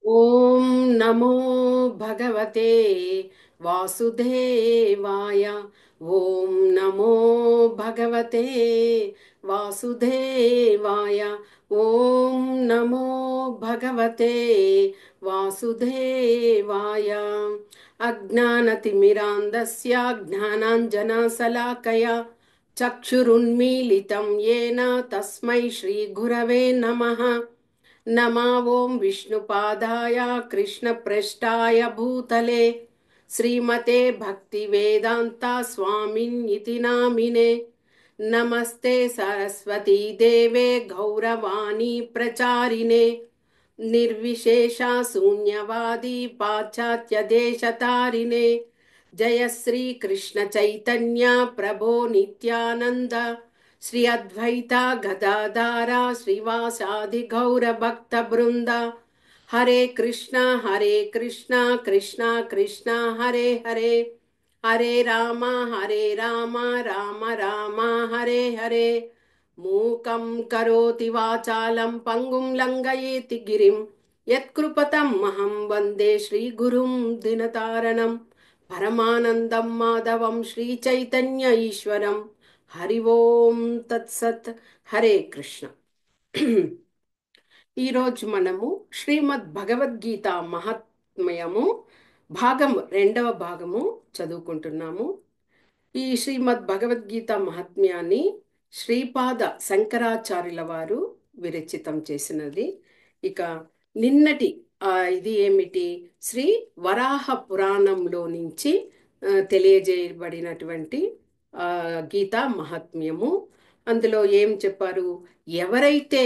ఓం నమో భగవతే వాసుదేవాయ. ఓం నమో భగవతే వాసుదేవాయ. ఓం నమో భగవతే వాసుదేవాయ. అజ్ఞానతిమిరాంధస్య జ్ఞానాంజనశలాకయా చక్షురున్మీలితం येन తస్మై శ్రీగురవే నమః. नमा ओं विष्णुपादाय कृष्णप्रेष्ठाय भूतले श्रीमते भक्तिवेदान्ता स्वामिन्निति नामिने। नमस्ते सरस्वती देवे गौरवाणी प्रचारिणे निर्विशेषा शून्यवादी पाश्चात्य देशतारिणे। जय श्री कृष्ण चैतन्य प्रभो नित्यानंद श्री अद्वैता गदाधारा श्रीवासादि गौर भक्त वृंद। हरे कृष्णा कृष्णा कृष्णा हरे हरे, हरे राम राम राम हरे हरे। मूकं करोति वाचालं पंगुं लंघयेति गिरिं यत्कृपतं महं वन्दे श्रीगुरुं दिनतारणं। परमानन्दं माधवं श्रीचैतन्य ईश्वरं। हरि ओम तत्सత్. హరే కృష్ణ. ఈరోజు మనము శ్రీమద్ భగవద్గీత మహాత్మ్యము రెండవ భాగము చదువుకుంటున్నాము. ఈ శ్రీమద్ భగవద్గీత మహాత్మ్యాన్ని శ్రీపాద శంకరాచార్యుల వారు విరచితం చేసినది. ఇక నిన్నటి ఇది ఏమిటి, శ్రీ వరాహ పురాణంలో నుంచి తెలియజేయబడినటువంటి గీతా మహాత్మ్యము. అందులో ఏం చెప్పారు, ఎవరైతే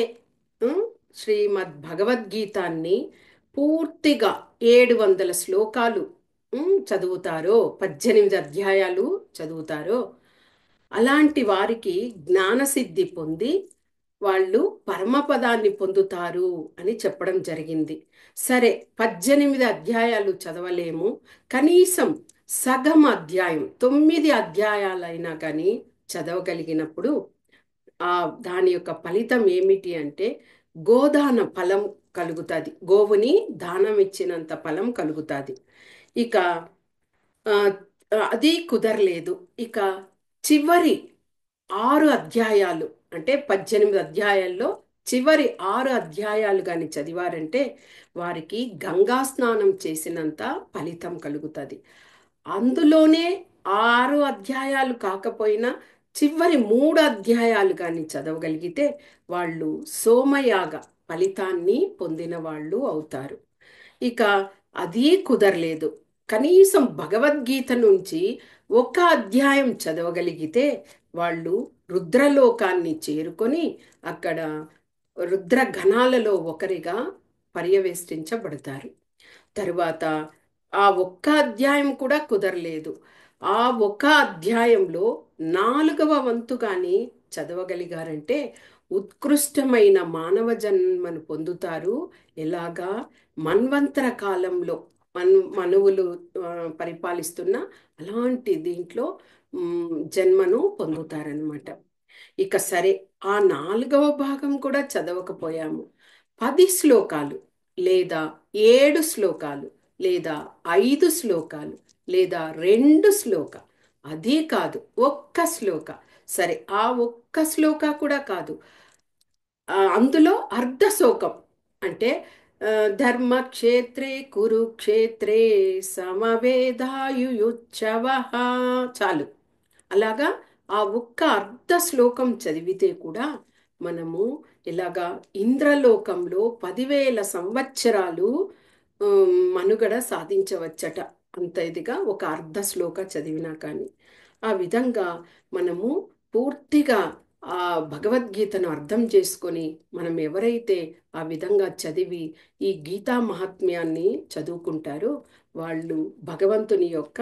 శ్రీమద్ భగవద్గీతాన్ని పూర్తిగా 700 శ్లోకాలు చదువుతారో, 18 అధ్యాయాలు చదువుతారో, అలాంటి వారికి జ్ఞానసిద్ధి పొంది వాళ్ళు పరమపదాన్ని పొందుతారు అని చెప్పడం జరిగింది. సరే, 18 అధ్యాయాలు చదవలేము, కనీసం సగం అధ్యాయం 9 అధ్యాయాలైనా కానీ చదవగలిగినప్పుడు దాని యొక్క ఫలితం ఏమిటి అంటే గోదాన ఫలం కలుగుతుంది. గోవుని దానం ఇచ్చినంత ఫలం కలుగుతుంది. ఇక అది కుదరలేదు. ఇక చివరి 6 అధ్యాయాలు అంటే 18 అధ్యాయాల్లో చివరి 6 అధ్యాయాలు కానీ చదివారంటే వారికి గంగా స్నానం చేసినంత ఫలితం కలుగుతుంది. అందులోనే 6 అధ్యాయాలు కాకపోయినా చివరి 3 అధ్యాయాలు కానీ చదవగలిగితే వాళ్ళు సోమయాగ ఫలితాన్ని పొందిన వాళ్ళు అవుతారు. ఇక అది కుదరలేదు, కనీసం భగవద్గీత నుంచి ఒక అధ్యాయం చదవగలిగితే వాళ్ళు రుద్రలోకాన్ని చేరుకొని అక్కడ రుద్రగణాలలో ఒకరిగా పర్యవేష్టించబడతారు. తరువాత ఆ ఒక్క అధ్యాయం కూడా కుదరలేదు, ఆ ఒక్క అధ్యాయంలో 4వ వంతు కానీ చదవగలిగారంటే ఉత్కృష్టమైన మానవ జన్మను పొందుతారు. ఎలాగా, మన్వంతర కాలంలో మనువులు పరిపాలిస్తున్న అలాంటి దీంట్లో జన్మను పొందుతారనమాట. ఇక సరే, ఆ 4వ భాగం కూడా చదవకపోయాము. 10 శ్లోకాలు లేదా 7 శ్లోకాలు లేదా 5 శ్లోకాలు లేదా 2 శ్లోక, అదే కాదు ఒక్క శ్లోక, సరే ఆ ఒక్క శ్లోక కూడా కాదు, అందులో అర్ధ శ్లోకం అంటే ధర్మక్షేత్రే కురుక్షేత్రే సమవేదాయుయుచ్చవ, చాలు. అలాగా ఆ ఒక్క అర్ధ శ్లోకం చదివితే కూడా మనము ఇలాగా ఇంద్రలోకంలో 10,000 సంవత్సరాలు మనుగడ సాధించవచ్చట. అంత ఇదిగా ఒక అర్ధ శ్లోక చదివినా కానీ ఆ విధంగా మనము పూర్తిగా ఆ భగవద్గీతను అర్థం చేసుకొని మనం ఎవరైతే ఆ విధంగా చదివి ఈ గీతా మహాత్మ్యాన్ని చదువుకుంటారో వాళ్ళు భగవంతుని యొక్క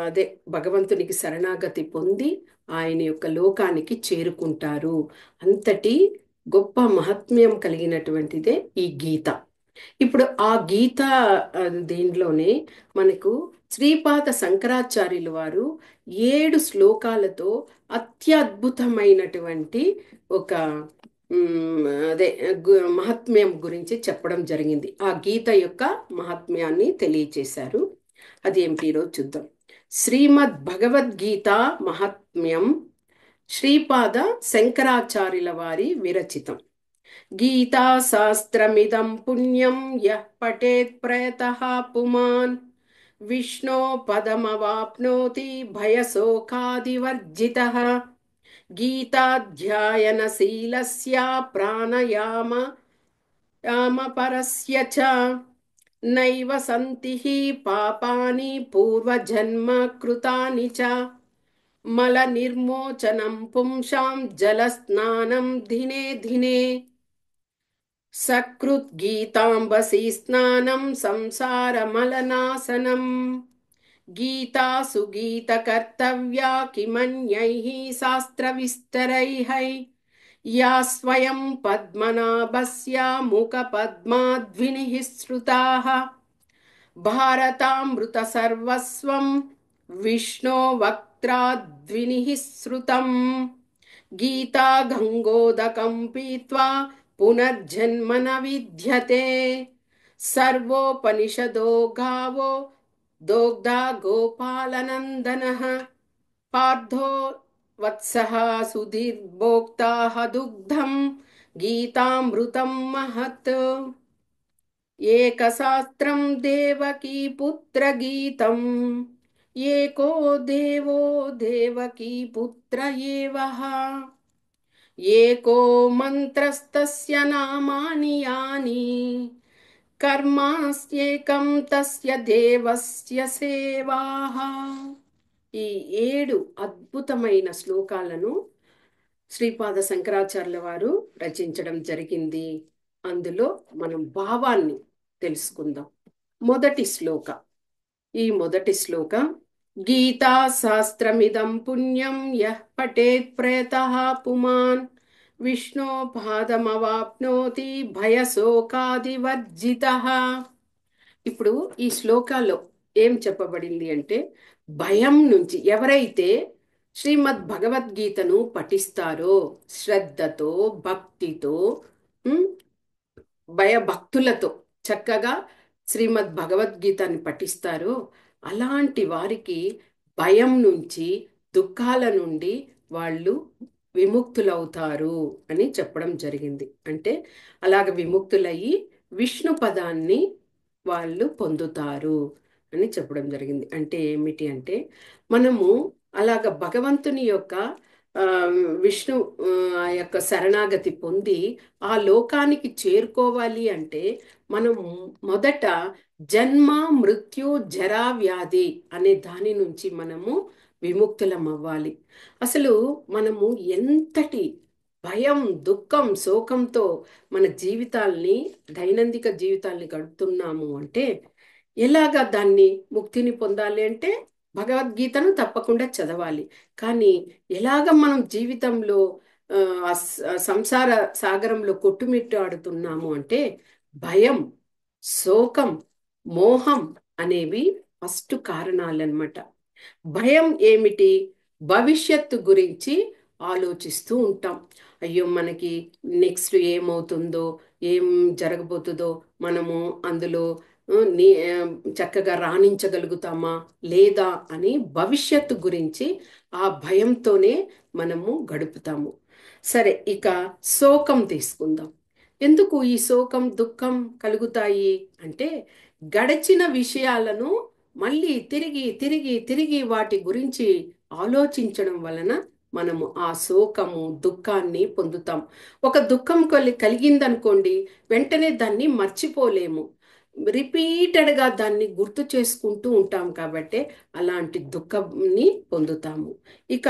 అదే భగవంతునికి శరణాగతి పొంది ఆయన యొక్క లోకానికి చేరుకుంటారు. అంతటి గొప్ప మహాత్మ్యం కలిగినటువంటిదే ఈ గీత. ఇప్పుడు ఆ గీత దీనిలోనే మనకు శ్రీపాద శంకరాచార్యులు వారు 7 శ్లోకాలతో అత్యద్భుతమైనటువంటి ఒక అదే మహాత్మ్యం గురించి చెప్పడం జరిగింది. ఆ గీత యొక్క మహాత్మ్యాన్ని తెలియచేశారు. అది ఏమిటి ఈరోజు చూద్దాం. శ్రీమద్ భగవద్గీత మహాత్మ్యం శ్రీపాద శంకరాచార్యుల వారి విరచితం. గీతా శాస్త్రమిదం పుణ్యం యః పఠేత్ ప్రయతః పుమాన్ విష్ణో పదమవాప్నోతి భయశోకాదివర్జితః. గీతాధ్యాయనశీలస్య ప్రాణయామ యామపరస్య చ నైవ సంతి హి పాపాని పూర్వజన్మ కృతాని చ. మలనిర్మోచనం పుంసాం జలస్నానం దినే దినే. సకృద్గీతాంబసి స్నానం సంసారమలనాశనం. గీతాసు గీతకర్తవ్యా కిమన్యైః శాస్త్రవిస్తరైః. యా స్వయం పద్మనాభస్య ముఖపద్మాద్వినిః సృతాః. భారతామృత సర్వస్వం విష్ణో వక్త్రాద్వినిః శ్రుతం. గీతా గంగోదకం పీత్వా పునర్జన్మ న విద్యతే. సర్వోపనిషదో గావో దోగ్ధా గోపాలనందనః. పార్థో వత్సః సుధీర్భోక్తాః దుగ్ధం గీతామృతం మహత్. ఏకశాస్త్రం దేవకీ పుత్ర గీతం. ఏకో దేవో దేవకీ పుత్ర ఏవః. ఏకో మంత్రస్తస్య నామాని యాని. కర్మాస్యేకం తస్య దేవస్య సేవాః. ఈ 7 అద్భుతమైన శ్లోకాలను శ్రీపాద శంకరాచార్యుల వారు రచించడం జరిగింది. అందులో మనం భావాన్ని తెలుసుకుందాం. మొదటి శ్లోక. ఈ మొదటి శ్లోక గీతా శాస్త్రమిదం పుణ్యం యః పఠేత్ ప్రయతః పుమాన్ విష్ణో పాదమవాప్నోతి భయశోకాదివర్జితః. ఇప్పుడు ఈ శ్లోకాల్లో ఏం చెప్పబడింది అంటే, భయం నుంచి ఎవరైతే శ్రీమద్ భగవద్గీతను పఠిస్తారో శ్రద్ధతో భక్తితో, ఉమ్, భయభక్తులతో చక్కగా శ్రీమద్ భగవద్గీతని పఠిస్తారో అలాంటి వారికి భయం నుంచి దుఃఖాల నుండి వాళ్ళు విముక్తులవుతారు అని చెప్పడం జరిగింది. అంటే అలాగ విముక్తులయ్యి విష్ణు పదాన్ని వాళ్ళు పొందుతారు అని చెప్పడం జరిగింది. అంటే ఏమిటి అంటే, మనము అలాగ భగవంతుని యొక్క ఆ, విష్ణు ఆ యొక్క శరణాగతి పొంది ఆ లోకానికి చేరుకోవాలి అంటే మనము మొదట జన్మ మృత్యు జరా వ్యాధి అనే దాని నుంచి మనము విముక్తులం అవ్వాలి. అసలు మనము ఎంతటి భయం దుఃఖం శోకంతో మన జీవితాల్ని దైనందిక జీవితాల్ని గడుపుతున్నాము అంటే, ఎలాగా దాన్ని ముక్తిని పొందాలి అంటే భగవద్గీతను తప్పకుండా చదవాలి. కానీ ఎలాగ మనం జీవితంలో సంసార సాగరంలో కొట్టుమిట్టాడుతున్నాము అంటే భయం శోకం మోహం అనేవి ఫస్ట్ కారణాలన్నమాట. భయం ఏమిటి? భవిష్యత్తు గురించి ఆలోచిస్తూ ఉంటాం. అయ్యో మనకి నెక్స్ట్ ఏమవుతుందో ఏం జరగబోతుందో, మనము అందులో చక్కగా రాణించగలుగుతామా లేదా అని భవిష్యత్తు గురించి ఆ భయంతోనే మనము గడుపుతాము. సరే, ఇక శోకం తీసుకుందాం. ఎందుకు ఈ శోకం దుఃఖం కలుగుతాయి అంటే, గడిచిన విషయాలను మళ్ళీ తిరిగి తిరిగి తిరిగి వాటి గురించి ఆలోచించడం వలన మనము ఆ శోకము దుఃఖాన్ని పొందుతాం. ఒక దుఃఖం కలిగిందనుకోండి, వెంటనే దాన్ని మర్చిపోలేము. రిపీటెడ్గా దాన్ని గుర్తు చేసుకుంటూ ఉంటాం కాబట్టి అలాంటి దుఃఖాన్ని పొందుతాము. ఇక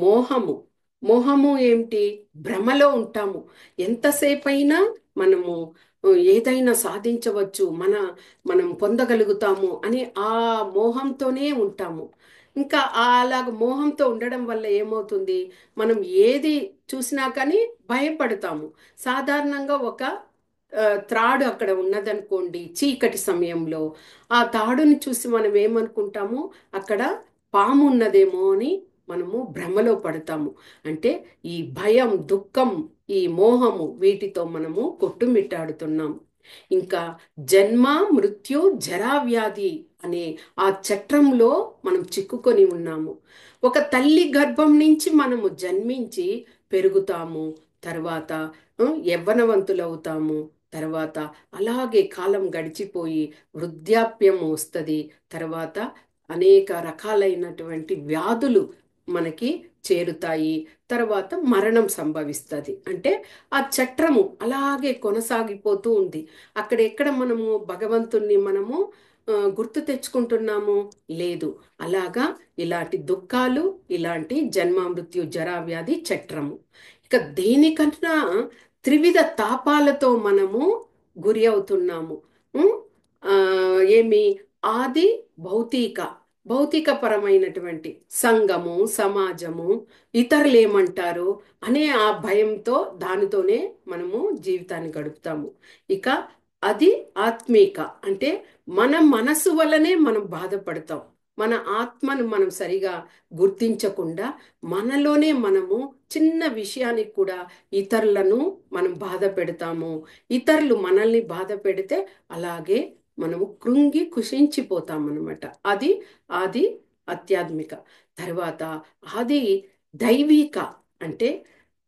మోహము. మోహము ఏమిటి? భ్రమలో ఉంటాము. ఎంతసేపు అయినా మనము ఏదైనా సాధించవచ్చు, మనం పొందగలుగుతాము అని ఆ మోహంతోనే ఉంటాము. ఇంకా అలాగ మోహంతో ఉండడం వల్ల ఏమవుతుంది, మనం ఏది చూసినా కానీ భయపడతాము. సాధారణంగా ఒక త్రాడు అక్కడ ఉన్నదనుకోండి చీకటి సమయంలో, ఆ తాడుని చూసి మనం ఏమనుకుంటాము, అక్కడ పాము ఉన్నదేమో అని మనము భ్రమలో పడతాము. అంటే ఈ భయం, దుఃఖం, ఈ మోహము వీటితో మనము కొట్టుమిట్టాడుతున్నాం. ఇంకా జన్మ, మృత్యు, జరా, వ్యాధి అనే ఆ చట్రంలో మనం చిక్కుకొని ఉన్నాము. ఒక తల్లి గర్భం నుంచి మనము జన్మించి పెరుగుతాము. తర్వాత యవ్వనవంతులవుతాము. తర్వాత అలాగే కాలం గడిచిపోయి వృద్ధాప్యం వస్తుంది. తర్వాత అనేక రకాలైనటువంటి వ్యాధులు మనకి చేరుతాయి. తర్వాత మరణం సంభవిస్తుంది. అంటే ఆ చట్రము అలాగే కొనసాగిపోతూ ఉంది. అక్కడెక్కడ మనము భగవంతుణ్ణి మనము గుర్తు తెచ్చుకుంటున్నాము? లేదు. అలాగా ఇలాంటి దుఃఖాలు, ఇలాంటి జన్మ, మృత్యు, జరా, వ్యాధి చట్రము. ఇక దేనికన్నా త్రివిధ తాపాలతో మనము గురి అవుతున్నాము. ఉం? ఆ, ఏమి ఆది భౌతిక భౌతిక పరమైనటువంటి సంఘము, సమాజము, ఇతరులు ఏమంటారు అనే ఆ భయంతో దానితోనే మనము జీవితాన్ని గడుపుతాము. ఇక అది ఆత్మీక, అంటే మన మనసు వల్లనే మనం బాధపడతాం. మన ఆత్మను మనం సరిగా గుర్తించకుండా మనలోనే మనము చిన్న విషయానికి కూడా ఇతరులను మనం బాధ పెడతాము. ఇతరులు మనల్ని బాధ పెడితే అలాగే మనము కృంగి కుషించిపోతాం అనమాట. అది ఆది ఆధ్యాత్మిక. తర్వాత ఆది దైవిక, అంటే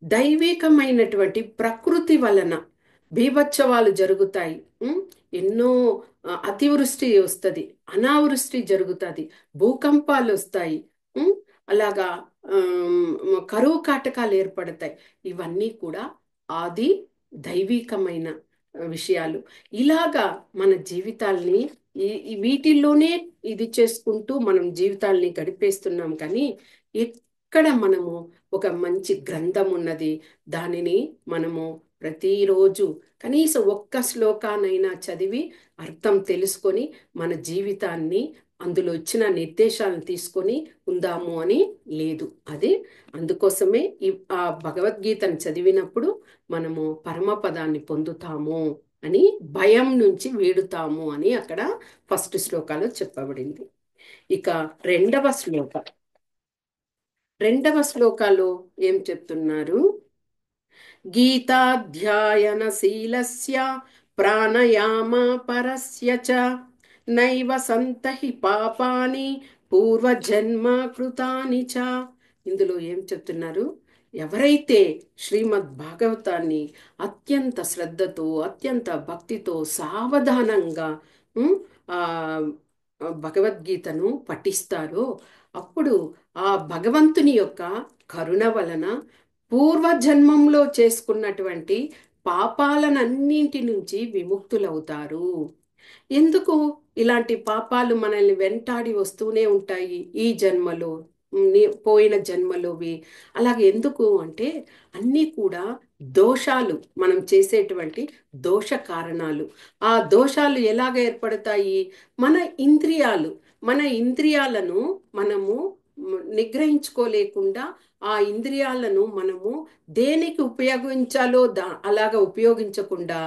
దైవికమైనటువంటి ప్రకృతి వలన బీభత్సవాలు జరుగుతాయి. ఎన్నో అతివృష్టి వస్తుంది, అనావృష్టి జరుగుతుంది, భూకంపాలు వస్తాయి. ఉం? అలాగా కరువు కాటకాలు ఏర్పడతాయి. ఇవన్నీ కూడా ఆది దైవికమైన విషయాలు. ఇలాగా మన జీవితాల్ని వీటిల్లోనే ఇది చేసుకుంటూ మనం జీవితాల్ని గడిపేస్తున్నాం. కానీ ఎక్కడ మనము ఒక మంచి గ్రంథం ఉన్నది, దానిని మనము ప్రతిరోజు కనీసం ఒక్క శ్లోకానైనా చదివి అర్థం తెలుసుకొని మన జీవితాన్ని అందులో ఇచ్చిన నిర్దేశాలను తీసుకొని ఉందాము అని లేదు. అది అందుకోసమే ఆ భగవద్గీతను చదివినప్పుడు మనము పరమపదాన్ని పొందుతాము అని, భయం నుంచి వీడుతాము అని అక్కడ ఫస్ట్ శ్లోకాలో చెప్పబడింది. ఇక రెండవ శ్లోకాలో ఏం చెప్తున్నారు? గీతాధ్యాయనశీలస్య ప్రాణయామ పరస్య చ నైవ సంతహి పాపాని పూర్వజన్మ కృతాని చ. ఇందులో ఏం చెప్తున్నారు? ఎవరైతే శ్రీమద్ భాగవతాన్ని అత్యంత శ్రద్ధతో, అత్యంత భక్తితో, సావధానంగా ఆ భగవద్గీతను పఠిస్తారో అప్పుడు ఆ భగవంతుని యొక్క కరుణ వలన పూర్వజన్మంలో చేసుకున్నటువంటి పాపాలనన్నింటి నుంచి విముక్తులవుతారు. ఎందుకు ఇలాంటి పాపాలు మనల్ని వెంటాడి వస్తూనే ఉంటాయి ఈ జన్మలో, పోయిన జన్మలోవి? అలాగే ఎందుకు అంటే అన్నీ కూడా దోషాలు, మనం చేసేటువంటి దోష కారణాలు. ఆ దోషాలు ఎలాగ ఏర్పడతాయి? మన ఇంద్రియాలు, మన ఇంద్రియాలను మనము నిగ్రహించుకోలేకుండా ఆ ఇంద్రియాలను మనము దేనికి ఉపయోగించాలో అలాగా ఉపయోగించకుండా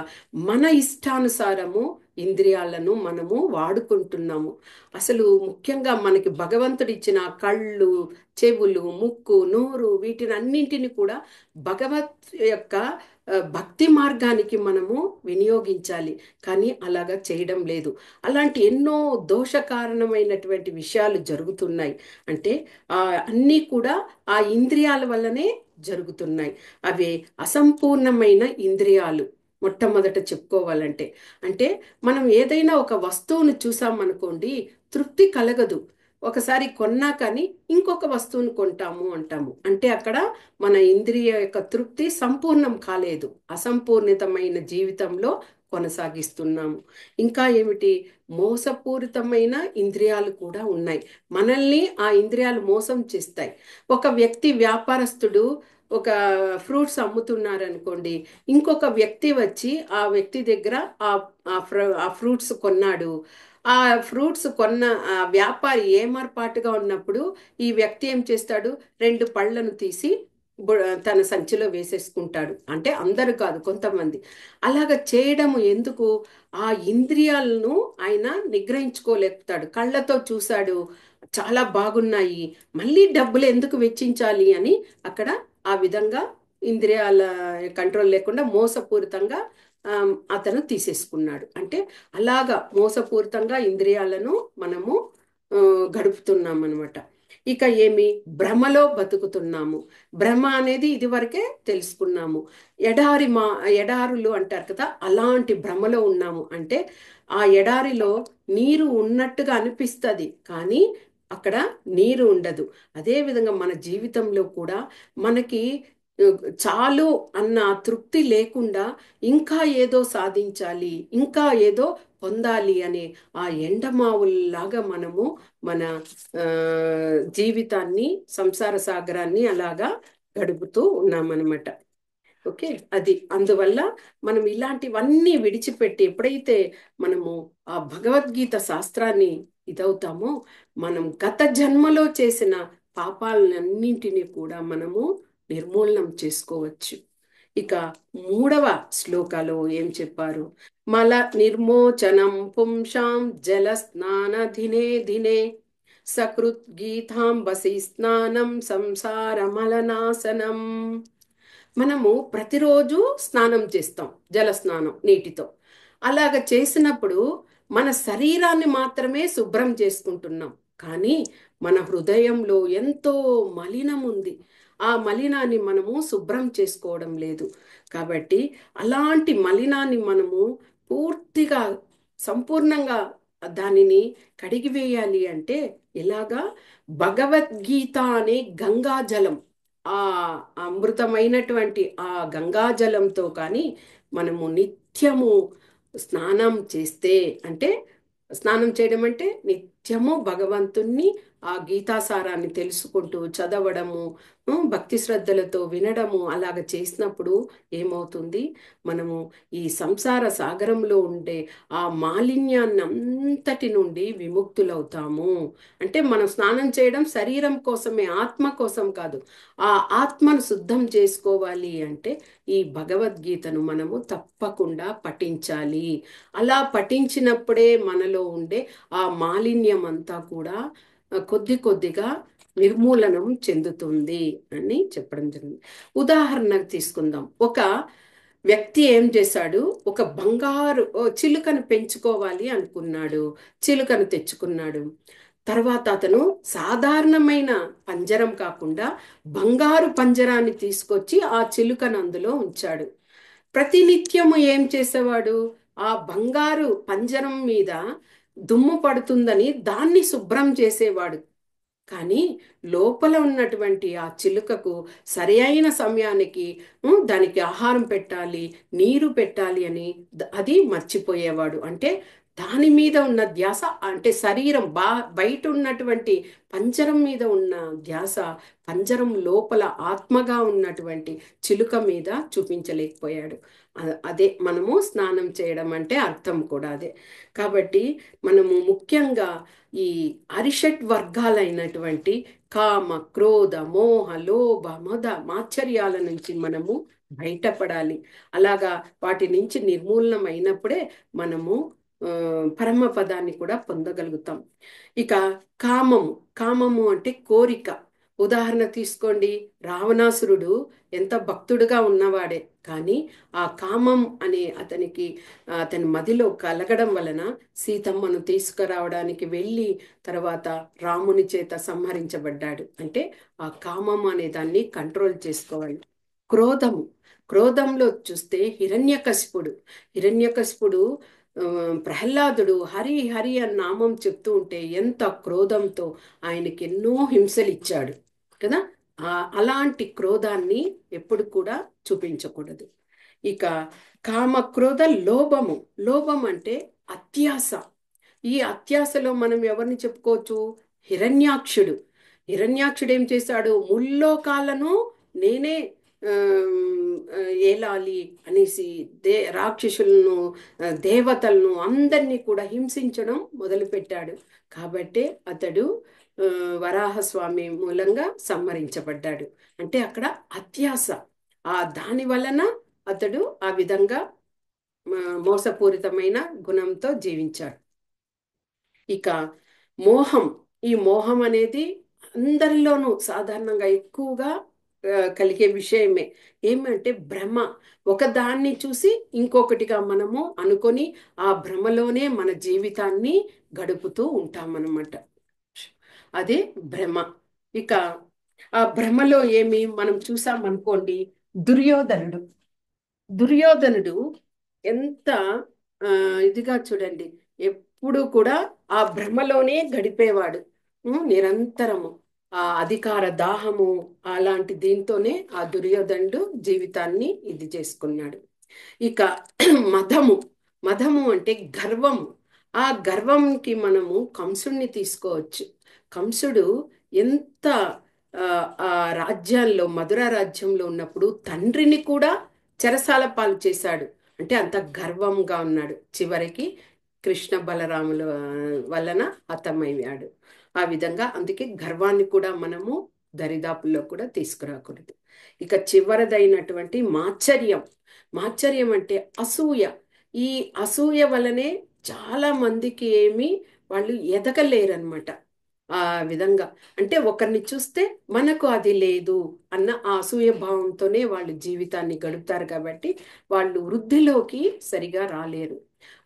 మన ఇష్టానుసారము ఇంద్రియాలను మనము వాడుకుంటున్నాము. అసలు ముఖ్యంగా మనకి భగవంతుడు ఇచ్చిన కళ్ళు, చెవులు, ముక్కు, నోరు వీటిని అన్నింటిని కూడా భగవత్ యొక్క భక్తి మార్గానికి మనము వినియోగించాలి. కానీ అలాగా చేయడం లేదు. అలాంటి ఎన్నో దోష కారణమైనటువంటి విషయాలు జరుగుతున్నాయి. అంటే అన్నీ కూడా ఆ ఇంద్రియాల వల్లనే జరుగుతున్నాయి. అవి అసంపూర్ణమైన ఇంద్రియాలు. మొట్టమొదట చెప్పుకోవాలంటే, అంటే మనం ఏదైనా ఒక వస్తువును చూసామనుకోండి, తృప్తి కలగదు. ఒకసారి కొన్నా కానీ ఇంకొక వస్తువును కొంటాము అంటాము. అంటే అక్కడ మన ఇంద్రియ యొక్క తృప్తి సంపూర్ణం కాలేదు, అసంపూర్ణితమైన జీవితంలో కొనసాగిస్తున్నాము. ఇంకా ఏమిటి? మోసపూరితమైన ఇంద్రియాలు కూడా ఉన్నాయి. మనల్ని ఆ ఇంద్రియాలు మోసం చేస్తాయి. ఒక వ్యక్తి, వ్యాపారస్తుడు ఒక ఫ్రూట్స్ అమ్ముతున్నారు అనుకోండి, ఇంకొక వ్యక్తి వచ్చి ఆ వ్యక్తి దగ్గర ఆ ఫ్రూట్స్ కొన్నాడు. ఆ ఫ్రూట్స్ కొన్న ఆ వ్యాపారి ఏమర్పాటుగా ఉన్నప్పుడు ఈ వ్యక్తి ఏం చేస్తాడు? రెండు పళ్ళను తీసి తన సంచిలో వేసేసుకుంటాడు. అంటే అందరూ కాదు, కొంతమంది. అలాగ చేయడం ఎందుకు? ఆ ఇంద్రియాలను ఆయన నిగ్రహించుకోలేపుతాడు. కళ్ళతో చూశాడు, చాలా బాగున్నాయి, మళ్ళీ డబ్బులు ఎందుకు వెచ్చించాలి అని అక్కడ ఆ విధంగా ఇంద్రియాల కంట్రోల్ లేకుండా మోసపూరితంగా అతను తీసేసుకున్నాడు. అంటే అలాగా మోసపూరితంగా ఇంద్రియాలను మనము ఆ, గడుపుతున్నాం అనమాట. ఇక ఏమి, భ్రమలో బతుకుతున్నాము. భ్రమ అనేది ఇదివరకే తెలుసుకున్నాము. ఎడారి ఎడారులు అంటారు కదా, అలాంటి భ్రమలో ఉన్నాము. అంటే ఆ ఎడారిలో నీరు ఉన్నట్టుగా అనిపిస్తుంది, కానీ అక్కడ నీరు ఉండదు. అదే విధంగా మన జీవితంలో కూడా మనకి ఆ, చాలు అన్న తృప్తి లేకుండా ఇంకా ఏదో సాధించాలి, ఇంకా ఏదో పొందాలి అనే ఆ ఎండమావుల్లాగా మనము మన ఆ, జీవితాన్ని, సంసార సాగరాన్ని అలాగా గడుపుతూ ఉన్నామన్నమాట. ఓకే, అది అందువల్ల మనం ఇలాంటివన్నీ విడిచిపెట్టి ఎప్పుడైతే మనము ఆ భగవద్గీత శాస్త్రాన్ని ఇదవుతామో, మనం గత జన్మలో చేసిన పాపాలన్నింటినీ కూడా మనము నిర్మూలనం చేసుకోవచ్చు. ఇక మూడవ శ్లోకాలో ఏం చెప్పారు? మల నిర్మోచనం పుంసాం జల స్నాన దినే దినే సకృత్ గీతాంబసి స్నానం సంసార మలనాశనం. మనము ప్రతిరోజు స్నానం చేస్తాం, జల స్నానం నీటితో. అలాగ చేసినప్పుడు మన శరీరాన్ని మాత్రమే శుభ్రం చేసుకుంటున్నాం, కానీ మన హృదయంలో ఎంతో మలినం ఉంది. ఆ మలినాన్ని మనము శుభ్రం చేసుకోవడం లేదు. కాబట్టి అలాంటి మలినాన్ని మనము పూర్తిగా, సంపూర్ణంగా దానిని కడిగివేయాలి అంటే ఎలాగా? భగవద్గీత అనే గంగాజలం, ఆ అమృతమైనటువంటి ఆ గంగాజలంతో కానీ మనము నిత్యము స్నానం చేస్తే, అంటే స్నానం చేయడం అంటే నిత్యము భగవంతుణ్ణి ఆ గీతాసారాన్ని తెలుసుకుంటూ చదవడము, భక్తి శ్రద్ధలతో వినడము, అలాగ చేసినప్పుడు ఏమవుతుంది? మనము ఈ సంసార సాగరంలో ఉండే ఆ మాలిన్యాన్ని అంతటి నుండి విముక్తులవుతాము. అంటే మనం స్నానం చేయడం శరీరం కోసమే, ఆత్మ కోసం కాదు. ఆ ఆత్మను శుద్ధం చేసుకోవాలి అంటే ఈ భగవద్గీతను మనము తప్పకుండా పఠించాలి. అలా పఠించినప్పుడే మనలో ఉండే ఆ మాలిన్యం అంతా కూడా కొద్ది కొద్దిగా నిర్మూలనం చెందుతుంది అని చెప్పడం జరిగింది. ఉదాహరణకు తీసుకుందాం. ఒక వ్యక్తి ఏం చేశాడు? ఒక బంగారు చిలుకను పెంచుకోవాలి అనుకున్నాడు. చిలుకను తెచ్చుకున్నాడు. తర్వాత అతను సాధారణమైన పంజరం కాకుండా బంగారు పంజరాన్ని తీసుకొచ్చి ఆ చిలుకను అందులో ఉంచాడు. ప్రతినిత్యము ఏం చేసేవాడు? ఆ బంగారు పంజరం మీద దుమ్ము పడుతుందని దాన్ని శుభ్రం చేసేవాడు. కానీ లోపల ఉన్నటువంటి ఆ చిలుకకు సరి అయిన సమయానికి దానికి ఆహారం పెట్టాలి, నీరు పెట్టాలి అని అది మర్చిపోయేవాడు. అంటే దాని మీద ఉన్న ధ్యాస, అంటే శరీరం బయట ఉన్నటువంటి పంజరం మీద ఉన్న ధ్యాస పంజరం లోపల ఆత్మగా ఉన్నటువంటి చిలుక మీద చూపించలేకపోయాడు. అదే మనము స్నానం చేయడం అంటే అర్థం కూడా అదే. కాబట్టి మనము ముఖ్యంగా ఈ అరిషట్ వర్గాలైనటువంటి కామ, క్రోధ, మోహ, లోభ, మద, మాత్సర్యాల నుంచి మనము బయటపడాలి. అలాగా వాటి నుంచి నిర్మూలనం అయినప్పుడే మనము పరమ పదాన్ని కూడా పొందగలుగుతాం. ఇక కామము, కామము అంటే కోరిక. ఉదాహరణ తీసుకోండి, రావణాసురుడు ఎంత భక్తుడుగా ఉన్నవాడే, కానీ ఆ కామం అనే అతనికి అతని మదిలో కలగడం వలన సీతమ్మను తీసుకురావడానికి వెళ్ళి తర్వాత రాముని చేత సంహరించబడ్డాడు. అంటే ఆ కామం అనే దాన్ని కంట్రోల్ చేసుకోవాలి. క్రోధము, క్రోధంలో చూస్తే హిరణ్యకశిపుడు, హిరణ్యకశిపుడు ఆ, ప్రహ్లాదుడు హరి హరి అని నామం చెప్తూ ఉంటే ఎంత క్రోధంతో ఆయనకి ఎన్నో హింసలు ఇచ్చాడు కదా. అలాంటి క్రోధాన్ని ఎప్పుడు కూడా చూపించకూడదు. ఇక కామ, క్రోధ, లోభము. లోభం అంటే అత్యాస. ఈ అత్యాసలో మనం ఎవరిని చెప్పుకోవచ్చు? హిరణ్యాక్షుడు. హిరణ్యాక్షుడు ఏం చేశాడు? ముల్లోకాలను నేనే ఏలాలి అనేసి రాక్షసులను, దేవతలను అందరినీ కూడా హింసించడం మొదలుపెట్టాడు. కాబట్టే అతడు వరాహస్వామి మూలంగా సంహరించబడ్డాడు. అంటే అక్కడ అత్యాస, దాని వలన అతడు ఆ విధంగా మోసపూరితమైన గుణంతో జీవించాడు. ఇక మోహం, ఈ మోహం అనేది అందరిలోనూ సాధారణంగా ఎక్కువగా కలిగే విషయమే. ఏమంటే భ్రమ. ఒక దాన్ని చూసి ఇంకొకటిగా మనము అనుకొని ఆ భ్రమలోనే మన జీవితాన్ని గడుపుతూ ఉంటామన్నమాట. అదే భ్రమ. ఇక ఆ భ్రమలో ఏమి మనం చూసామనుకోండి, దుర్యోధనుడు. దుర్యోధనుడు ఎంత ఆ, ఇదిగా చూడండి, ఎప్పుడు కూడా ఆ భ్రమలోనే గడిపేవాడు. నిరంతరము ఆ అధికార దాహము అలాంటి దీంతోనే ఆ దుర్యోధనుడు జీవితాన్ని ఇది చేసుకున్నాడు. ఇక మదము. మదము అంటే గర్వము. ఆ గర్వంకి మనము కంసుడిని తీసుకోవచ్చు. కంసుడు ఎంత ఆ, ఆ రాజ్యాల్లో, మధుర రాజ్యంలో ఉన్నప్పుడు తండ్రిని కూడా చెరసాల పాలు చేశాడు. అంటే అంత గర్వంగా ఉన్నాడు. చివరికి కృష్ణ బలరాముల వలన హతమయ్యాడు. ఆ విధంగా అందుకే గర్వాన్ని కూడా మనము దరిదాపుల్లో కూడా తీసుకురాకూడదు. ఇక చివరిదైనటువంటి మాత్సర్యం. మాత్సర్యం అంటే అసూయ. ఈ అసూయ వలనే చాలా మందికి ఏమి వాళ్ళు ఎదగలేరన్నమాట. ఆ విధంగా అంటే ఒకరిని చూస్తే మనకు అది లేదు అన్న ఆ అసూయ భావంతోనే వాళ్ళు జీవితాన్ని గడుపుతారు కాబట్టి వాళ్ళు వృద్ధిలోకి సరిగా రాలేరు.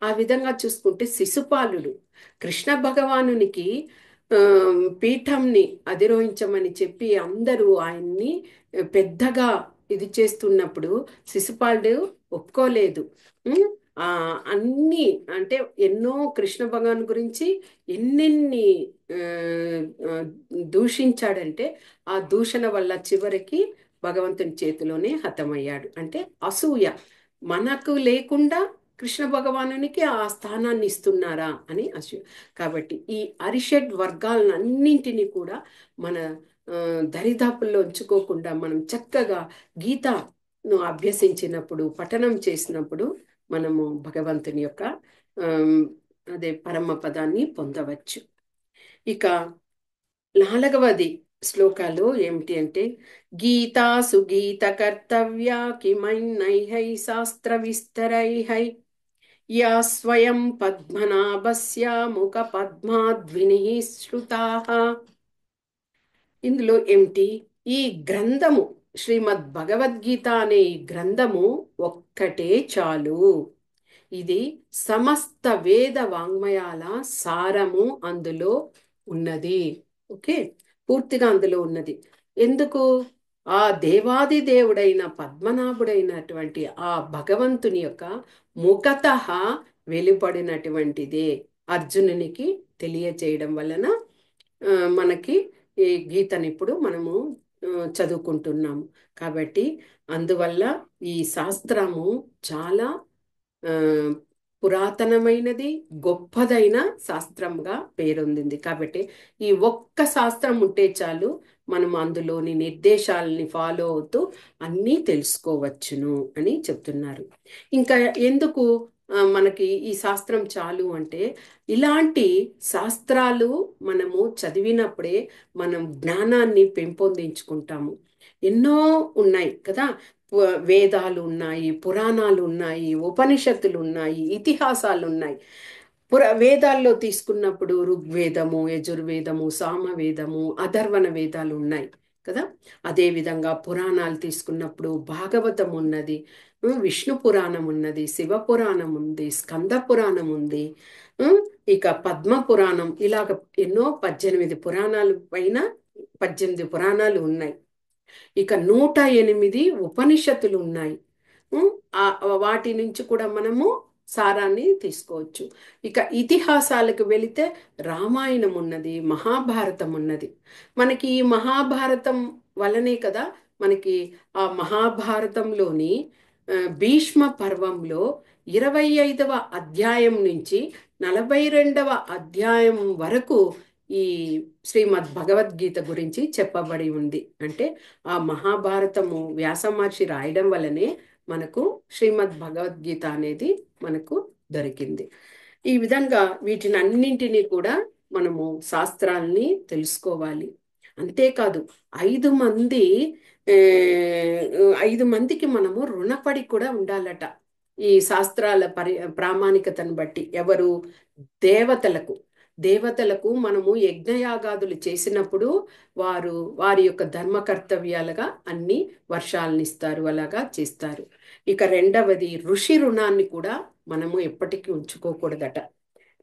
ఆ విధంగా చూసుకుంటే శిశుపాలుడు కృష్ణ భగవానునికి పీఠంని అధిరోహించమని చెప్పి అందరూ ఆయన్ని పెద్దగా ఇది చేస్తున్నప్పుడు శిశుపాలుడు ఒప్పుకోలేదు. ఉమ్, ఆ అన్ని అంటే ఎన్నో కృష్ణ భగవాన్ గురించి ఎన్నెన్ని ఆ, ఆ, దూషించాడంటే ఆ దూషణ వల్ల చివరికి భగవంతుని చేతిలోనే హతమయ్యాడు. అంటే అసూయ. మనకు లేకుండా కృష్ణ భగవానునికి ఆ స్థానాన్ని ఇస్తున్నారా అని అసూయ. కాబట్టి ఈ అరిషడ్ వర్గాలన్నింటినీ కూడా మన ఆ, దరిదాపుల్లో ఉంచుకోకుండా మనం చక్కగా గీతను అభ్యసించినప్పుడు, పఠనం చేసినప్పుడు మనము భగవంతుని యొక్క ఆమ్, అదే పరమ పదాన్ని పొందవచ్చు. ఇక 4వది శ్లోకాలు ఏమిటి అంటే, గీతాసు గీత కర్తవ్య కిమైనైహై శాస్త్ర విస్తరైహై యా స్వయం పద్మనాభస్య ముఖ పద్మాద్వినిః శ్రుతాః. ఇందులో ఏమిటి? ఈ గ్రంథము, శ్రీమద్ భగవద్గీత అనే ఈ గ్రంథము ఒక్కటే చాలు. ఇది సమస్త వేద వాంగ్మయాల సారము అందులో ఉన్నది. ఓకే, పూర్తిగా అందులో ఉన్నది. ఎందుకు? ఆ దేవాది దేవుడైన పద్మనాభుడైనటువంటి ఆ భగవంతుని యొక్క ముఖతః వెలువడినటువంటిదే అర్జునునికి తెలియచేయడం వలన మనకి ఈ గీతని ఇప్పుడు మనము చదువుకుంటున్నాము. కాబట్టి అందువల్ల ఈ శాస్త్రము చాలా ఆ, పురాతనమైనది, గొప్పదైన శాస్త్రంగా పేరొందింది. కాబట్టి ఈ ఒక్క శాస్త్రం ఉంటే చాలు, మనం అందులోని నిర్దేశాలని ఫాలో అవుతూ అన్నీ తెలుసుకోవచ్చును అని చెప్తున్నారు. ఇంకా ఎందుకు మనకి ఈ శాస్త్రం చాలు అంటే, ఇలాంటి శాస్త్రాలు మనము చదివినప్పుడే మనం జ్ఞానాన్ని పెంపొందించుకుంటాము. ఎన్నో ఉన్నాయి కదా. వేదాలు ఉన్నాయి, పురాణాలు ఉన్నాయి, ఉపనిషత్తులు ఉన్నాయి, ఇతిహాసాలు ఉన్నాయి. వేదాల్లో తీసుకున్నప్పుడు ఋగ్వేదము, యజుర్వేదము, సామవేదము, అథర్వణ వేదాలు ఉన్నాయి కదా. అదే విధంగా పురాణాలు తీసుకున్నప్పుడు భాగవతం ఉన్నది, విష్ణు పురాణం ఉన్నది, శివ పురాణం ఉంది, స్కంద పురాణం ఉంది, ఉమ్, ఇక పద్మ పురాణం, ఇలాగ ఎన్నో 18 పురాణాలు పైన 18 పురాణాలు ఉన్నాయి. ఇక 108 ఉపనిషత్తులు ఉన్నాయి. ఉం? ఆ వాటి నుంచి కూడా మనము సారాన్ని తీసుకోవచ్చు. ఇక ఇతిహాసాలకు వెళితే రామాయణం ఉన్నది, మహాభారతం ఉన్నది. మనకి ఈ మహాభారతం వలనే కదా మనకి ఆ మహాభారతంలోని భీష్మ పర్వంలో 25వ అధ్యాయం నుంచి 42వ అధ్యాయం వరకు ఈ శ్రీమద్ భగవద్గీత గురించి చెప్పబడి ఉంది. అంటే ఆ మహాభారతము వ్యాస మహర్షి రాయడం వల్లనే మనకు శ్రీమద్ భగవద్గీత అనేది మనకు దొరికింది. ఈ విధంగా వీటిని అన్నింటినీ కూడా మనము శాస్త్రాల్ని తెలుసుకోవాలి. అంతేకాదు 5 మంది ఆ, 5 మందికి మనము రుణపడి కూడా ఉండాలట. ఈ శాస్త్రాల ప్రామాణికతను బట్టి ఎవరు? దేవతలకు. దేవతలకు మనము యజ్ఞయాగాదులు చేసినప్పుడు వారి యొక్క ధర్మ కర్తవ్యాలుగా అన్ని వర్షాలను ఇస్తారు, అలాగా చేస్తారు. ఇక రెండవది ఋషి రుణాన్ని కూడా మనము ఎప్పటికీ ఉంచుకోకూడదట.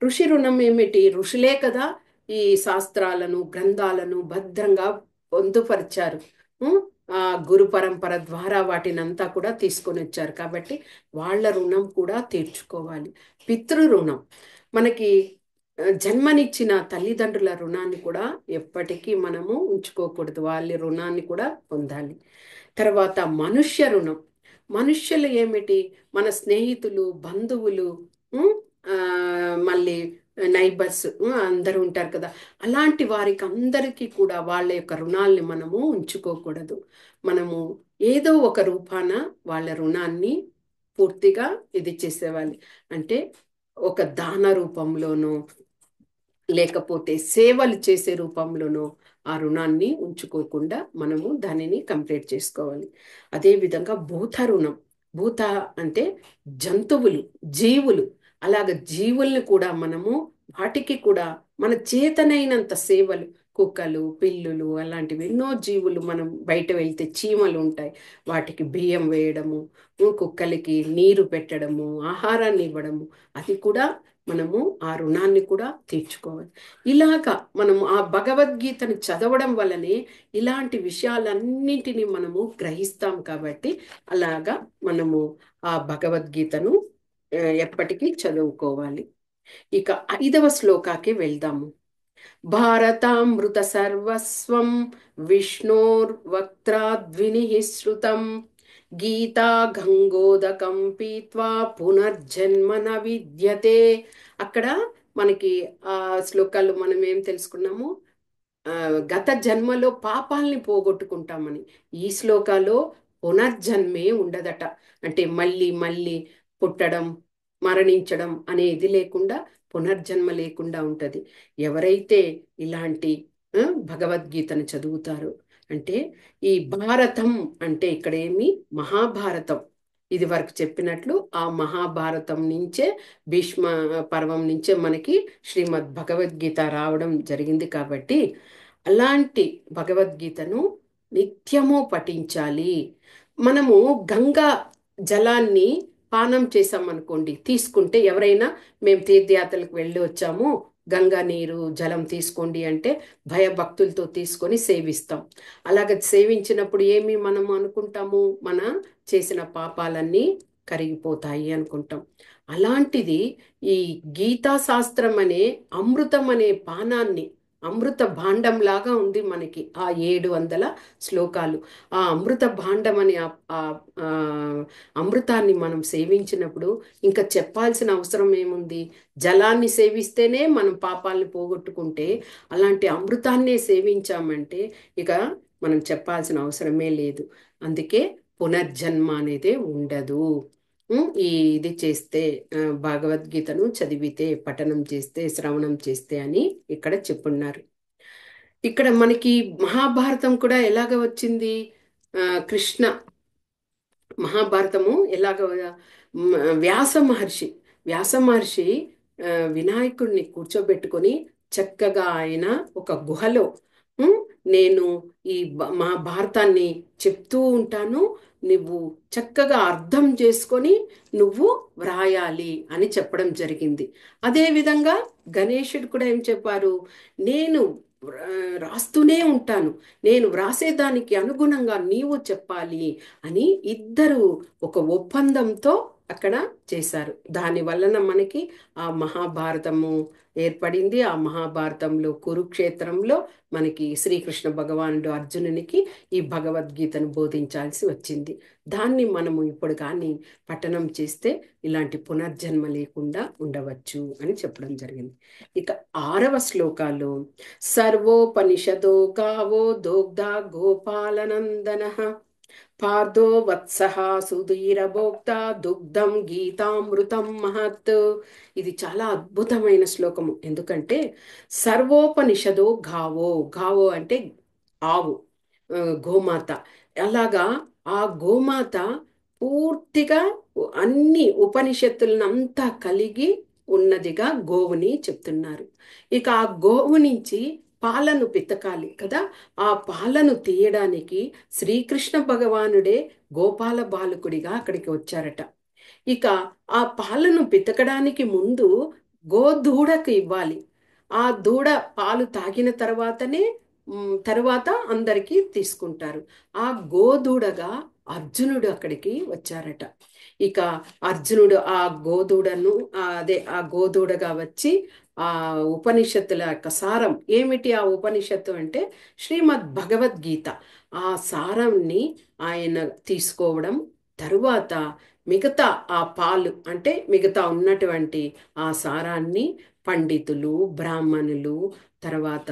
ఋషి రుణం ఏమిటి? ఋషులే కదా ఈ శాస్త్రాలను గ్రంథాలను భద్రంగా పొందుపరిచారు. ఉం? ఆ గురు పరంపర ద్వారా వాటినంతా కూడా తీసుకొని వచ్చారు కాబట్టి వాళ్ళ రుణం కూడా తీర్చుకోవాలి. పితృ రుణం మనకి జన్మనిచ్చిన తల్లిదండ్రుల రుణాన్ని కూడా ఎప్పటికీ మనము ఉంచుకోకూడదు, వాళ్ళ రుణాన్ని కూడా పొందాలి. తర్వాత మనుష్య రుణం. మనుష్యులు ఏమిటి? మన స్నేహితులు, బంధువులు, ఉం? ఆ, మళ్ళీ నైబర్స్ అందరూ ఉంటారు కదా, అలాంటి వారికి అందరికీ కూడా వాళ్ళ యొక్క రుణాల్ని మనము ఉంచుకోకూడదు. మనము ఏదో ఒక రూపాన వాళ్ళ రుణాన్ని పూర్తిగా ఇది చేసేవాలి. అంటే ఒక దాన రూపంలోనో లేకపోతే సేవలు చేసే రూపంలోనో ఆ రుణాన్ని ఉంచుకోకుండా మనము దానిని కంప్లీట్ చేసుకోవాలి. అదేవిధంగా భూత రుణం. భూత అంటే జంతువులు, జీవులు. అలాగ జీవుల్ని కూడా మనము వాటికి కూడా మన చేతనైనంత సేవలు, కుక్కలు, పిల్లులు అలాంటివి ఎన్నో జీవులు, మనం బయట వెళ్తే చీమలు ఉంటాయి, వాటికి బియ్యం వేయడము, కుక్కలకి నీరు పెట్టడము, ఆహారాన్ని ఇవ్వడము, అది కూడా మనము ఆ రుణాన్ని కూడా తీర్చుకోవాలి. ఇలాగా మనము ఆ భగవద్గీతను చదవడం వల్లనే ఇలాంటి విషయాలన్నింటినీ మనము గ్రహిస్తాం కాబట్టి అలాగా మనము ఆ భగవద్గీతను ఎప్పటికీ చదువుకోవాలి. ఇక 5వ శ్లోకాకి వెళ్దాము. భారతామృత సర్వస్వం విష్ణోర్వక్త్రాద్వినిః శృతం గీతా గంగోదకం పీత్వా పునర్జన్మ న విద్యతే. అక్కడ మనకి ఆ శ్లోకాలు మనం ఏం తెలుసుకున్నాము? ఆ, గత జన్మలో పాపాల్ని పోగొట్టుకుంటామని. ఈ శ్లోకాలో పునర్జన్మే ఉండదట. అంటే మళ్ళీ మళ్ళీ పుట్టడం, మరణించడం అనేది లేకుండా పునర్జన్మ లేకుండా ఉంటది ఎవరైతే ఇలాంటి ఆ, భగవద్గీతను చదువుతారో. అంటే ఈ భారతం అంటే ఇక్కడ ఏమి? మహాభారతం. ఇది వరకు చెప్పినట్లు ఆ మహాభారతం నుంచే, భీష్మ పర్వం నుంచే మనకి శ్రీమద్ భగవద్గీత రావడం జరిగింది కాబట్టి అలాంటి భగవద్గీతను నిత్యము పఠించాలి. మనము గంగా జలాన్ని పానం చేసామనుకోండి, తీసుకుంటే ఎవరైనా మేము తీర్థయాత్రలకు వెళ్ళి వచ్చాము, గంగా నీరు జలం తీసుకోండి అంటే భయభక్తులతో తీసుకొని సేవిస్తాం. అలాగ సేవించినప్పుడు ఏమి మనము అనుకుంటాము? మన చేసిన పాపాలన్నీ కరిగిపోతాయి అనుకుంటాం. అలాంటిది ఈ గీతా శాస్త్రం అనే అమృతం అనే పానాన్ని, అమృత భాండం లాగా ఉంది మనకి ఆ 700 శ్లోకాలు. ఆ అమృత భాండం అనే ఆ అమృతాన్ని మనం సేవించినప్పుడు ఇంకా చెప్పాల్సిన అవసరం ఏముంది? జలాన్ని సేవిస్తేనే మనం పాపాలని పోగొట్టుకుంటే అలాంటి అమృతాన్నే సేవించామంటే ఇక మనం చెప్పాల్సిన అవసరమే లేదు. అందుకే పునర్జన్మ అనేదే ఉండదు. ఇది చేస్తే భగవద్గీతను చదివితే, పఠనం చేస్తే, శ్రవణం చేస్తే అని ఇక్కడ చెప్పున్నారు. ఇక్కడ మనకి మహాభారతం కూడా ఎలాగ వచ్చింది? ఆ, కృష్ణ మహాభారతము ఎలాగ వ్యాస మహర్షి, వ్యాస మహర్షి వినాయకుడిని కూర్చోబెట్టుకొని చక్కగా ఆయన ఒక గుహలో ఉమ్, నేను ఈ మహాభారతాన్ని చెప్తూ ఉంటాను, నువ్వు చక్కగా అర్థం చేసుకొని నువ్వు వ్రాయాలి అని చెప్పడం జరిగింది. అదేవిధంగా గణేశుడు కూడా ఏం చెప్పారు? నేను రాస్తూనే ఉంటాను, నేను వ్రాసేదానికి అనుగుణంగా నీవు చెప్పాలి అని ఇద్దరు ఒక ఒప్పందంతో అక్కడ చేశారు. దాని వలన మనకి ఆ మహాభారతము ఏర్పడింది. ఆ మహాభారతంలో కురుక్షేత్రంలో మనకి శ్రీకృష్ణ భగవానుడు అర్జునునికి ఈ భగవద్గీతను బోధించాల్సి వచ్చింది. దాన్ని మనము ఇప్పుడు కానీ పఠనం చేస్తే ఇలాంటి పునర్జన్మ లేకుండా ఉండవచ్చు అని చెప్పడం జరిగింది. ఇక 6వ శ్లోకాలు సర్వోపనిషదో గావో దోగ్ధ గోపాలనందన పార్థో వత్సః సుధీరభోక్త దుగ్ధం గీతామృతం మహత్. ఇది చాలా అద్భుతమైన శ్లోకము. ఎందుకంటే సర్వోపనిషదో గావో, గావో అంటే ఆవు, గోమాత. అలాగా ఆ గోమాత పూర్తిగా అన్ని ఉపనిషత్తులను అంతా కలిగి ఉన్నదిగా గోవుని చెప్తున్నారు. ఇక ఆ గోవు నుంచి పాలను పితకాలి కదా. ఆ పాలను తీయడానికి శ్రీకృష్ణ భగవానుడే గోపాల బాలకుడిగా అక్కడికి వచ్చారట. ఇక ఆ పాలను పితకడానికి ముందు గోదూడకు ఇవ్వాలి. ఆ దూడ పాలు తాగిన తర్వాతనే తర్వాత అందరికీ తీసుకుంటారు. ఆ గోదూడగా అర్జునుడు అక్కడికి వచ్చారట. ఇక అర్జునుడు ఆ గోదూడను అదే ఆ గోదూడగా వచ్చి ఆ ఉపనిషత్తుల యొక్క సారం ఏమిటి? ఆ ఉపనిషత్తు అంటే శ్రీమద్ భగవద్గీత. ఆ సారాన్ని ఆయన తీసుకోవడం, తరువాత మిగతా ఆ పాలు అంటే మిగతా ఉన్నటువంటి ఆ సారాన్ని పండితులు, బ్రాహ్మణులు, తర్వాత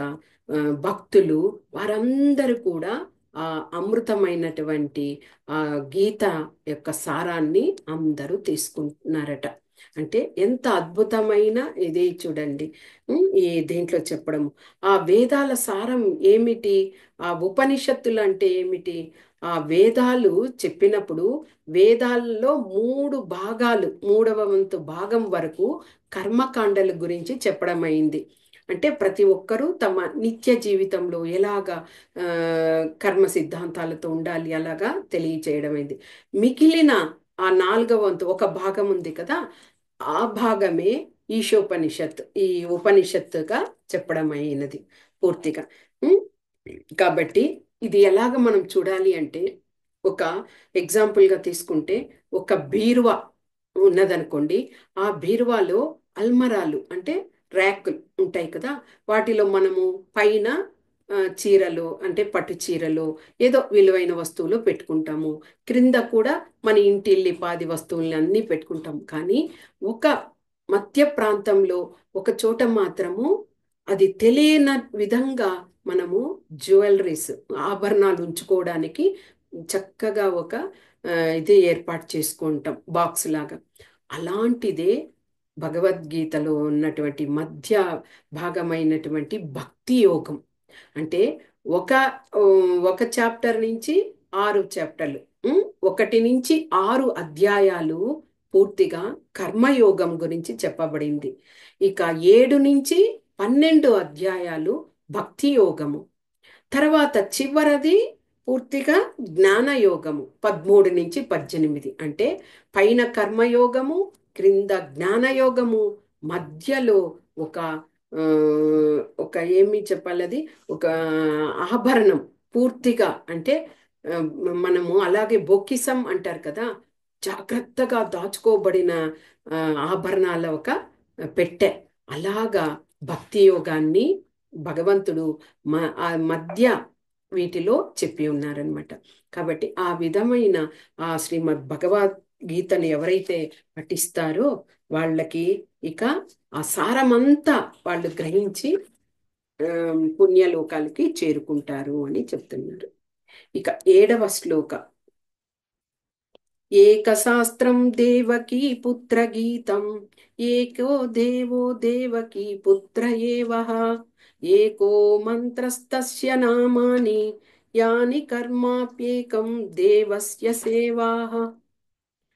భక్తులు వారందరూ కూడా ఆ అమృతమైనటువంటి ఆ గీత యొక్క సారాన్ని అందరూ తీసుకుంటున్నారట. అంటే ఎంత అద్భుతమైన ఇది చూడండి. ఈ దేంట్లో చెప్పడం ఆ వేదాల సారం ఏమిటి? ఆ ఉపనిషత్తులు అంటే ఏమిటి? ఆ వేదాలు చెప్పినప్పుడు వేదాల్లో మూడు భాగాలు, మూడవ వంతు భాగం వరకు కర్మకాండల గురించి చెప్పడం అయింది. అంటే ప్రతి ఒక్కరూ తమ నిత్య జీవితంలో ఎలాగా ఆ, కర్మ సిద్ధాంతాలతో ఉండాలి అలాగా తెలియచేయడం అయింది. మిగిలిన ఆ నాలుగవ వంతు ఒక భాగం ఉంది కదా, ఆ భాగమే ఈశోపనిషత్, ఈ ఉపనిషత్తుగా చెప్పడం అయినది పూర్తిగా. ఉం? కాబట్టి ఇది ఎలాగ మనం చూడాలి అంటే, ఒక ఎగ్జాంపుల్గా తీసుకుంటే ఒక బీరువా ఉన్నదనుకోండి. ఆ బీరువాలో అల్మరాలు అంటే ర్యాకులు ఉంటాయి కదా. వాటిలో మనము పైన చీరలు అంటే పట్టు చీరలు ఏదో విలువైన వస్తువులు పెట్టుకుంటాము. క్రింద కూడా మన ఇంటిల్లిపాది వస్తువుల్ని అన్నీ పెట్టుకుంటాం. కానీ ఒక మధ్య ప్రాంతంలో ఒక చోట మాత్రము అది తెలియని విధంగా మనము జ్యువెలరీస్, ఆభరణాలు ఉంచుకోవడానికి చక్కగా ఒక ఇది ఏర్పాటు చేసుకుంటాం బాక్స్ లాగా. అలాంటిదే భగవద్గీతలో ఉన్నటువంటి మధ్య భాగమైనటువంటి భక్తి యోగం. అంటే ఒక ఒక చాప్టర్ నుంచి 6 చాప్టర్లు, ఉమ్, 1 నుంచి 6 అధ్యాయాలు పూర్తిగా కర్మయోగం గురించి చెప్పబడింది. ఇక 7 నుంచి 12 అధ్యాయాలు భక్తి యోగము. తర్వాత చివరిది పూర్తిగా జ్ఞానయోగము 13 నుంచి 18. అంటే పైన కర్మయోగము, క్రింద జ్ఞానయోగము, మధ్యలో ఒక ఆ, ఒక ఏమి చెప్పాలి అది, ఒక ఆభరణం పూర్తిగా అంటే ఆ, మనము అలాగే బొక్కిసం అంటారు కదా, జాగ్రత్తగా దాచుకోబడిన ఆ, ఆభరణాల ఒక పెట్టె. అలాగా భక్తి యోగాన్ని భగవంతుడు ఆ మధ్య వీటిలో చెప్పి ఉన్నారనమాట. కాబట్టి ఆ విధమైన ఆ శ్రీమద్ భగవద్గీతను ఎవరైతే పఠిస్తారో వాళ్ళకి ఇక ఆ సారమంతా వాళ్ళు గ్రహించి పుణ్యలోకాలకి చేరుకుంటారు అని చెప్తున్నారు. ఇక 7వ శ్లోక. ఏకశాస్త్రం దేవకీ పుత్ర గీతం, ఏకో దేవో దేవకీ పుత్ర ఏవః, ఏకో మంత్రస్తస్య నామాని యాని కర్మాప్యేకం దేవస్య సేవాః.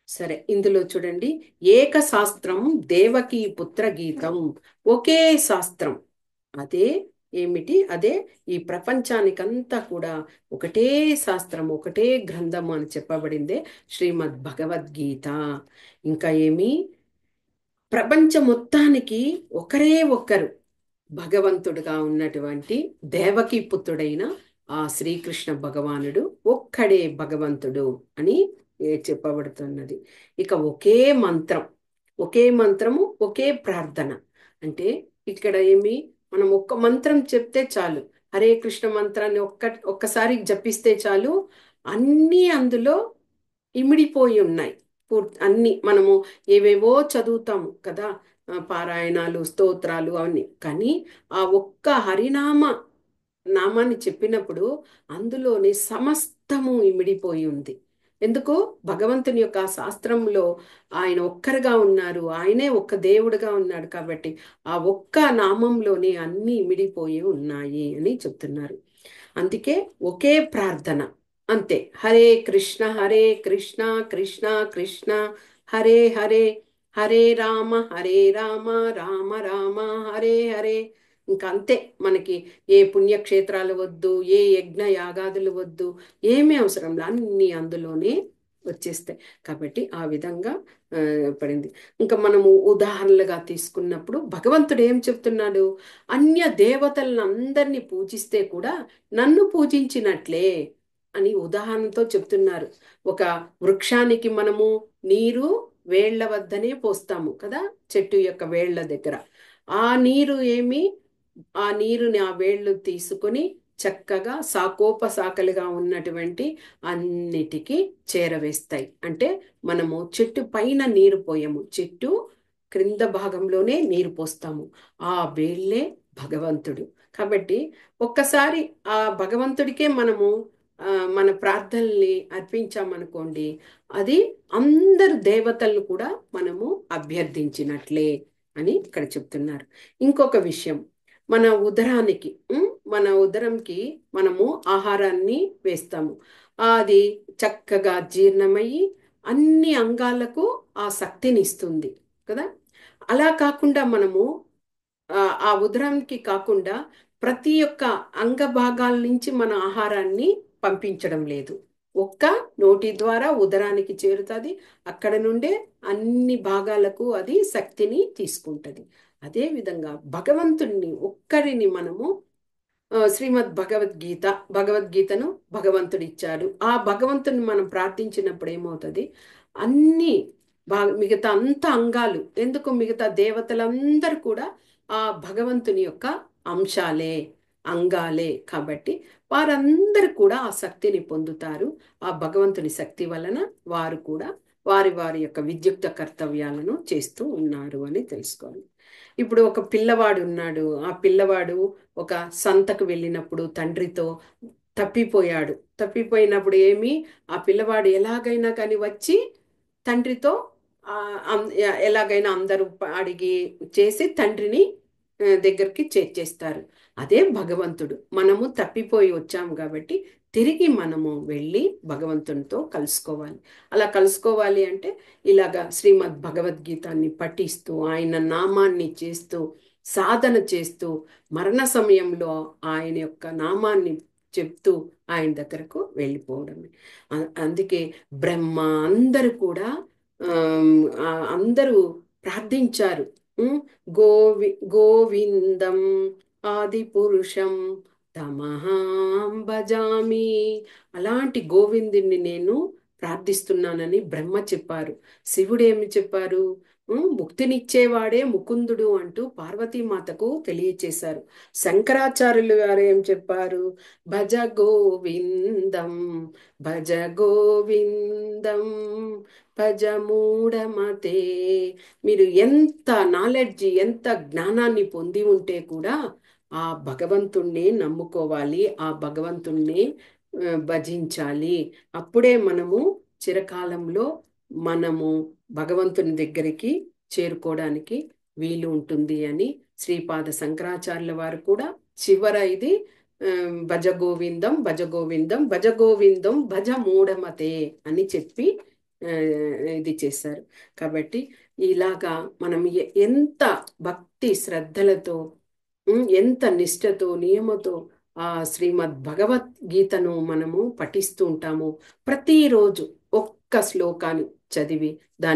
సరే, ఇందులో చూడండి. ఏక శాస్త్రం దేవకీ పుత్ర గీతం. ఒకే శాస్త్రం. అదే ఏమిటి? అదే ఈ ప్రపంచానికంతా కూడా ఒకటే శాస్త్రం, ఒకటే గ్రంథము అని చెప్పబడిందే శ్రీమద్ భగవద్గీత. ఇంకా ఏమి? ప్రపంచం మొత్తానికి ఒకరే ఒక్కరు భగవంతుడుగా ఉన్నటువంటి దేవకీ పుత్రుడైన ఆ శ్రీకృష్ణ భగవానుడు ఒక్కడే భగవంతుడు అని చెప్పబడుతున్నది. ఇక ఒకే మంత్రం, ఒకే మంత్రము, ఒకే ప్రార్థన. అంటే ఇక్కడ ఏమి, మనం ఒక్క మంత్రం చెప్తే చాలు, హరే కృష్ణ మంత్రాన్ని ఒక్కసారి జపిస్తే చాలు, అన్నీ అందులో ఇమిడిపోయి ఉన్నాయి. అన్ని మనము ఏవేవో చదువుతాము కదా, పారాయణాలు, స్తోత్రాలు అవన్నీ. కానీ ఆ ఒక్క హరినామ నామాన్ని చెప్పినప్పుడు అందులోని సమస్తము ఇమిడిపోయి ఉంది. ఎందుకు? భగవంతుని యొక్క శాస్త్రంలో ఆయన ఒక్కరుగా ఉన్నారు, ఆయనే ఒక్క దేవుడుగా ఉన్నాడు. కాబట్టి ఆ ఒక్క నామంలోనే అన్ని ఇమిడిపోయి ఉన్నాయి అని చెప్తున్నారు. అందుకే ఒకే ప్రార్థన, అంతే. హరే కృష్ణ కృష్ణ కృష్ణ కృష్ణ హరే హరే, హరే రామ రామ రామ హరే హరే. ఇంకా అంతే. మనకి ఏ పుణ్యక్షేత్రాలు వద్దు, ఏ యజ్ఞ యాగాదులు వద్దు, ఏమీ అవసరం లే, అన్ని అందులోనే వచ్చేస్తాయి. కాబట్టి ఆ విధంగా ఆ, పడింది. ఇంకా మనము ఉదాహరణలుగా తీసుకున్నప్పుడు భగవంతుడు ఏం చెప్తున్నాడు? అన్య దేవతలను అందరినీ పూజిస్తే కూడా నన్ను పూజించినట్లే అని ఉదాహరణతో చెప్తున్నారు. ఒక వృక్షానికి మనము నీరు వేళ్ల వద్దనే పోస్తాము కదా, చెట్టు యొక్క వేళ్ల దగ్గర. ఆ నీరు ఏమి, ఆ నీరుని ఆ వేళ్ళు తీసుకొని చక్కగా సాకోపసాకలుగా ఉన్నటువంటి అన్నిటికీ చేరవేస్తాయి. అంటే మనము చెట్టు పైన నీరు పోయము, చెట్టు క్రింద భాగంలోనే నీరు పోస్తాము. ఆ వేళ్ళే భగవంతుడు. కాబట్టి ఒక్కసారి ఆ భగవంతుడికే మనము మన ప్రార్థనల్ని అర్పించామనుకోండి, అది అందరు దేవతలను కూడా మనము అభ్యర్థించినట్లే అని ఇక్కడ చెప్తున్నారు. ఇంకొక విషయం, మన ఉదరానికి మన ఉదరంకి మనము ఆహారాన్ని వేస్తాము. అది చక్కగా జీర్ణమయ్యి అన్ని అంగాలకు ఆ శక్తిని ఇస్తుంది కదా. అలా కాకుండా మనము ఆ ఉదరానికి కాకుండా ప్రతి ఒక్క అంగభాగాల నుంచి మన ఆహారాన్ని పంపించడం లేదు. ఒక్క నోటి ద్వారా ఉదరానికి చేరుతుంది, అక్కడ నుండే అన్ని భాగాలకు అది శక్తిని తీసుకుంటుంది. అదే విధంగా భగవంతుణ్ణి ఒక్కరిని మనము శ్రీమద్ భగవద్గీత, భగవద్గీతను భగవంతుడు ఇచ్చాడు. ఆ భగవంతుని మనం ప్రార్థించినప్పుడు ఏమవుతుంది? అన్ని మిగతా అంత అంగాలు ఎందుకు, మిగతా దేవతలందరూ కూడా ఆ భగవంతుని యొక్క అంశాలే, అంగాలే. కాబట్టి వారందరూ కూడా ఆ శక్తిని పొందుతారు. ఆ భగవంతుని శక్తి వలన వారు కూడా వారి వారి యొక్క విద్యుక్త కర్తవ్యాలను చేస్తూ ఉన్నారు అని తెలుసుకోవాలి. ఇప్పుడు ఒక పిల్లవాడు ఉన్నాడు. ఆ పిల్లవాడు ఒక సంతకు వెళ్ళినప్పుడు తండ్రితో తప్పిపోయాడు. తప్పిపోయినప్పుడు ఏమి, ఆ పిల్లవాడు ఎలాగైనా కానీ వచ్చి తండ్రితో ఎలాగైనా అందరూ అడిగి చేసి తండ్రిని దగ్గరికి చేర్చేస్తారు. అదే భగవంతుడు. మనము తప్పిపోయి వచ్చాము కాబట్టి తిరిగి మనము వెళ్ళి భగవంతునితో కలుసుకోవాలి. అలా కలుసుకోవాలి అంటే ఇలాగా శ్రీమద్ భగవద్గీతాన్ని పఠిస్తూ, ఆయన నామాన్ని చేస్తూ, సాధన చేస్తూ, మరణ సమయంలో ఆయన యొక్క నామాన్ని చెప్తూ ఆయన దగ్గరకు వెళ్ళిపోవడమే. అందుకే బ్రహ్మ అందరూ కూడా అందరూ ప్రార్థించారు. గోవిందం ఆది పురుషం తమహాం భజామి. అలాంటి గోవిందుని నేను ప్రార్థిస్తున్నానని బ్రహ్మ చెప్పారు. శివుడు ఏమి చెప్పారు? ముక్తినిచ్చేవాడే ముకుందుడు అంటూ పార్వతీమాతకు తెలియచేశారు. శంకరాచార్యులు గారు ఏం చెప్పారు? భజ గోవిందం, భజ గోవిందం, భజ మూఢమతే. మీరు ఎంత నాలెడ్జి, ఎంత జ్ఞానాన్ని పొంది ఉంటే కూడా ఆ భగవంతుణ్ణి నమ్ముకోవాలి, ఆ భగవంతుణ్ణి భజించాలి. అప్పుడే మనము చిరకాలంలో మనము భగవంతుని దగ్గరికి చేరుకోవడానికి వీలు ఉంటుంది అని శ్రీపాద శంకరాచార్యుల వారు కూడా చివర ఇది భజ గోవిందం, భజ గోవిందం, భజ గోవిందం, భజ మూఢమతే అని చెప్పి ఇది చేశారు. కాబట్టి ఇలాగా మనం ఎంత భక్తి శ్రద్ధలతో, ఎంత నిష్ఠతో, నియమతో ఆ శ్రీమద్ భగవద్గీతను మనము పఠిస్తూ ఉంటాము. ప్రతిరోజు ఒక్క శ్లోకాన్ని చదివి దాని